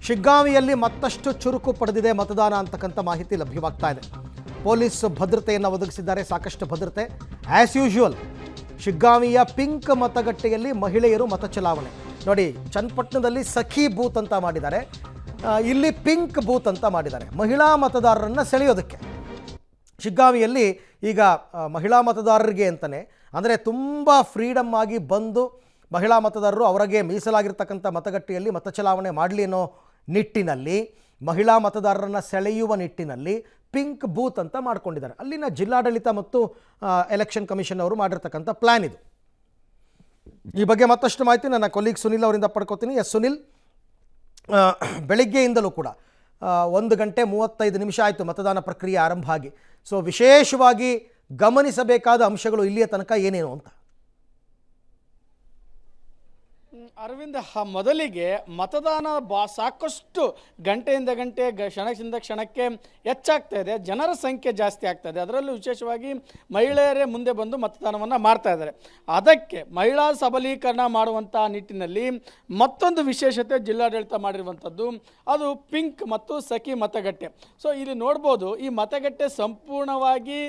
ಶಿಗ್ಗಾಂವಿಯಲ್ಲಿ ಮತ್ತಷ್ಟು ಚುರುಕು ಪಡೆದಿದೆ ಮತದಾನ ಅಂತಕ್ಕಂಥ ಮಾಹಿತಿ ಲಭ್ಯವಾಗ್ತಾ ಇದೆ. ಪೊಲೀಸ್ ಭದ್ರತೆಯನ್ನು ಒದಗಿಸಿದ್ದಾರೆ, ಸಾಕಷ್ಟು ಭದ್ರತೆ. ಆ್ಯಸ್ ಯೂಶುವಲ್ ಶಿಗ್ಗಾಂವಿಯ ಪಿಂಕ್ ಮತಗಟ್ಟೆಯಲ್ಲಿ ಮಹಿಳೆಯರು ಮತ ಚಲಾವಣೆ ನೋಡಿ. ಚನ್ನಪಟ್ಟಣದಲ್ಲಿ ಸಖಿ ಬೂತ್ ಅಂತ ಮಾಡಿದ್ದಾರೆ, ಇಲ್ಲಿ ಪಿಂಕ್ ಬೂತ್ ಅಂತ ಮಾಡಿದ್ದಾರೆ ಮಹಿಳಾ ಮತದಾರರನ್ನು ಸೆಳೆಯೋದಕ್ಕೆ. ಶಿಗ್ಗಾಂವಿಯಲ್ಲಿ ಈಗ ಮಹಿಳಾ ಮತದಾರರಿಗೆ ಅಂತಲೇ ಅಂದರೆ ತುಂಬ ಫ್ರೀಡಮ್ ಆಗಿ ಬಂದು ಮಹಿಳಾ ಮತದಾರರು ಅವರಿಗೆ ಮೀಸಲಾಗಿರ್ತಕ್ಕಂಥ ಮತಗಟ್ಟೆಯಲ್ಲಿ ಮತ ಚಲಾವಣೆ ಮಾಡಲಿ ಅನ್ನೋ ನಿಟ್ಟಿನಲ್ಲಿ, ಮಹಿಳಾ ಮತದಾರರನ್ನು ಸೆಳೆಯುವ ನಿಟ್ಟಿನಲ್ಲಿ ಪಿಂಕ್ ಬೂತ್ ಅಂತ ಮಾಡ್ಕೊಂಡಿದ್ದಾರೆ. ಅಲ್ಲಿನ ಜಿಲ್ಲಾಡಳಿತ ಮತ್ತು ಎಲೆಕ್ಷನ್ ಕಮಿಷನ್ ಅವರು ಮಾಡಿರ್ತಕ್ಕಂಥ ಪ್ಲ್ಯಾನ್ ಇದು. ಈ ಬಗ್ಗೆ ಮತ್ತಷ್ಟು ಮಾಹಿತಿ ನನ್ನ ಕೊಲೀಗ್ ಸುನಿಲ್ ಅವರಿಂದ ಪಡ್ಕೋತೀನಿ. ಎಸ್ ಸುನಿಲ್, ಬೆಳಿಗ್ಗೆಯಿಂದಲೂ ಕೂಡ 1 ಗಂಟೆ 35 ನಿಮಿಷ ಆಯಿತು ಮತದಾನ ಪ್ರಕ್ರಿಯೆ ಆರಂಭ ಆಗಿ. ಸೊ ವಿಶೇಷವಾಗಿ ಗಮನಿಸಬೇಕಾದ ಅಂಶಗಳು ಇಲ್ಲಿಯ ತನಕ ಏನೇನು ಅಂತ? ಅರವಿಂದ್, ಮೊದಲಿಗೆ ಮತದಾನ ಸಾಕಷ್ಟು ಗಂಟೆಯಿಂದ ಗಂಟೆ ಕ್ಷಣದಿಂದ ಕ್ಷಣಕ್ಕೆ ಹೆಚ್ಚಾಗ್ತಾ ಇದೆ. ಜನರ ಸಂಖ್ಯೆ ಜಾಸ್ತಿ ಆಗ್ತಾ ಇದೆ. ಅದರಲ್ಲೂ ವಿಶೇಷವಾಗಿ ಮಹಿಳೆಯರೇ ಮುಂದೆ ಬಂದು ಮತದಾನವನ್ನು ಮಾಡ್ತಾ ಇದ್ದಾರೆ. ಅದಕ್ಕೆ ಮಹಿಳಾ ಸಬಲೀಕರಣ ಮಾಡುವಂಥ ನಿಟ್ಟಿನಲ್ಲಿ ಮತ್ತೊಂದು ವಿಶೇಷತೆ ಜಿಲ್ಲಾಡಳಿತ ಮಾಡಿರುವಂಥದ್ದು, ಅದು ಪಿಂಕ್ ಮತ್ತು ಸಖಿ ಮತಗಟ್ಟೆ. ಸೊ ಇಲ್ಲಿ ನೋಡ್ಬೋದು, ಈ ಮತಗಟ್ಟೆ ಸಂಪೂರ್ಣವಾಗಿ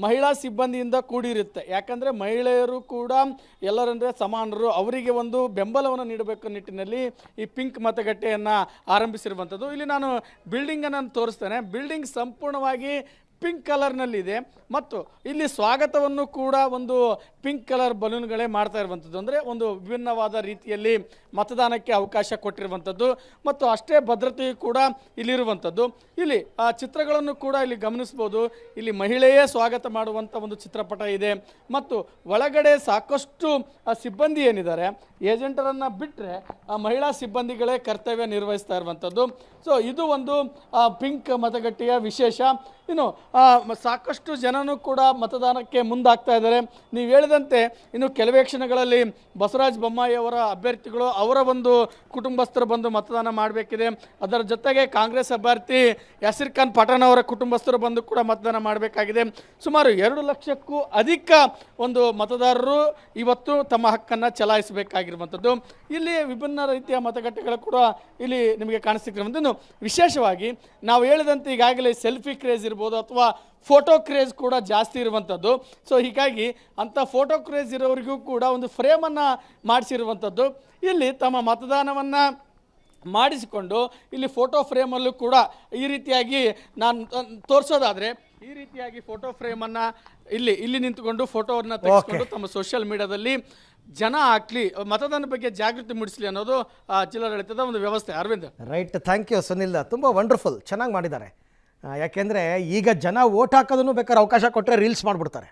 ಮಹಿಳಾ ಸಿಬ್ಬಂದಿಯಿಂದ ಕೂಡಿರುತ್ತೆ. ಯಾಕಂದರೆ ಮಹಿಳೆಯರು ಕೂಡ ಎಲ್ಲರಂದರೆ ಸಮಾನರು, ಅವರಿಗೆ ಒಂದು ಬೆಂಬಲವನ್ನು ನೀಡಬೇಕು ನಿಟ್ಟಿನಲ್ಲಿ ಈ ಪಿಂಕ್ ಮತಗಟ್ಟೆಯನ್ನು ಆರಂಭಿಸಿರುವಂಥದ್ದು. ಇಲ್ಲಿ ನಾನು ಬಿಲ್ಡಿಂಗನ್ನು ತೋರಿಸ್ತೇನೆ. ಬಿಲ್ಡಿಂಗ್ ಸಂಪೂರ್ಣವಾಗಿ ಪಿಂಕ್ ಕಲರ್ನಲ್ಲಿದೆ ಮತ್ತು ಇಲ್ಲಿ ಸ್ವಾಗತವನ್ನು ಕೂಡ ಒಂದು ಪಿಂಕ್ ಕಲರ್ ಬಲೂನ್ಗಳೇ ಮಾಡ್ತಾ ಇರುವಂಥದ್ದು. ಅಂದರೆ ಒಂದು ವಿಭಿನ್ನವಾದ ರೀತಿಯಲ್ಲಿ ಮತದಾನಕ್ಕೆ ಅವಕಾಶ ಕೊಟ್ಟಿರುವಂಥದ್ದು ಮತ್ತು ಅಷ್ಟೇ ಭದ್ರತೆಯು ಕೂಡ ಇಲ್ಲಿರುವಂಥದ್ದು. ಇಲ್ಲಿ ಆ ಚಿತ್ರಗಳನ್ನು ಕೂಡ ಇಲ್ಲಿ ಗಮನಿಸ್ಬೋದು. ಇಲ್ಲಿ ಮಹಿಳೆಯೇ ಸ್ವಾಗತ ಮಾಡುವಂಥ ಒಂದು ಚಿತ್ರಪಟ ಇದೆ ಮತ್ತು ಒಳಗಡೆ ಸಾಕಷ್ಟು ಸಿಬ್ಬಂದಿ ಏನಿದ್ದಾರೆ, ಏಜೆಂಟರನ್ನು ಬಿಟ್ಟರೆ ಆ ಮಹಿಳಾ ಸಿಬ್ಬಂದಿಗಳೇ ಕರ್ತವ್ಯ ನಿರ್ವಹಿಸ್ತಾ ಇರುವಂಥದ್ದು. ಸೊ ಇದು ಒಂದು ಪಿಂಕ್ ಮತಗಟ್ಟೆಯ ವಿಶೇಷ. ಇನ್ನು ಸಾಕಷ್ಟು ಜನನೂ ಕೂಡ ಮತದಾನಕ್ಕೆ ಮುಂದಾಗ್ತಾ ಇದ್ದಾರೆ. ನೀವು ಹೇಳಿದಂತೆ ಇನ್ನು ಕೆಲವೇ ಕ್ಷಣಗಳಲ್ಲಿ ಬಸವರಾಜ ಬೊಮ್ಮಾಯಿ ಅವರ ಅಭ್ಯರ್ಥಿಗಳು ಅವರ ಒಂದು ಕುಟುಂಬಸ್ಥರು ಬಂದು ಮತದಾನ ಮಾಡಬೇಕಿದೆ. ಅದರ ಜೊತೆಗೆ ಕಾಂಗ್ರೆಸ್ ಅಭ್ಯರ್ಥಿ ಯಾಸಿರ್ ಖಾನ್ ಪಠಾಣ್ ಅವರ ಕುಟುಂಬಸ್ಥರು ಬಂದು ಕೂಡ ಮತದಾನ ಮಾಡಬೇಕಾಗಿದೆ. ಸುಮಾರು 2 ಲಕ್ಷಕ್ಕೂ ಅಧಿಕ ಒಂದು ಮತದಾರರು ಇವತ್ತು ತಮ್ಮ ಹಕ್ಕನ್ನು ಚಲಾಯಿಸಬೇಕಾಗಿರುವಂಥದ್ದು. ಇಲ್ಲಿ ವಿಭಿನ್ನ ರೀತಿಯ ಮತಗಟ್ಟೆಗಳು ಕೂಡ ಇಲ್ಲಿ ನಿಮಗೆ ಕಾಣಿಸ್ತಿರುವಂಥದ್ದು. ವಿಶೇಷವಾಗಿ ನಾವು ಹೇಳಿದಂತೆ ಈಗಾಗಲೇ ಸೆಲ್ಫಿ ಕ್ರೇಜ್ ಇರ್ಬೋದು ಅಥವಾ ಫೋಟೋ ಕ್ರೇಜ್ ಕೂಡ ಜಾಸ್ತಿ ಇರುವಂಥದ್ದು. ಸೊ ಹೀಗಾಗಿ ಅಂಥ ಫೋಟೋ ಕ್ರೇಜ್ ಇರೋರಿಗೂ ಕೂಡ ಒಂದು ಫ್ರೇಮನ್ನು ಮಾಡಿಸಿರುವಂಥದ್ದು. ಇಲ್ಲಿ ತಮ್ಮ ಮತದಾನವನ್ನು ಮಾಡಿಸಿಕೊಂಡು ಇಲ್ಲಿ ಫೋಟೋ ಫ್ರೇಮಲ್ಲೂ ಕೂಡ ಈ ರೀತಿಯಾಗಿ ನಾನು ತೋರಿಸೋದಾದರೆ ಈ ರೀತಿಯಾಗಿ ಫೋಟೋ ಫ್ರೇಮನ್ನು ಇಲ್ಲಿ ನಿಂತುಕೊಂಡು ಫೋಟೋವನ್ನು ತೆಗೆದುಕೊಂಡು ತಮ್ಮ ಸೋಷಿಯಲ್ ಮೀಡಿಯಾದಲ್ಲಿ ಜನ ಹಾಕ್ಲಿ, ಮತದಾನ ಬಗ್ಗೆ ಜಾಗೃತಿ ಮೂಡಿಸಲಿ ಅನ್ನೋದು ಜಿಲ್ಲಾಡಳಿತದ ಒಂದು ವ್ಯವಸ್ಥೆ. Arvind, right, thank you Sunil. ತುಂಬ ವಂಡರ್ಫುಲ್, ಚೆನ್ನಾಗಿ ಮಾಡಿದ್ದಾರೆ. ಯಾಕೆಂದರೆ ಈಗ ಜನ ವೋಟ್ ಹಾಕೋದನ್ನು ಬೇಕಾದ್ರೆ ಅವಕಾಶ ಕೊಟ್ಟರೆ ರೀಲ್ಸ್ ಮಾಡಿಬಿಡ್ತಾರೆ.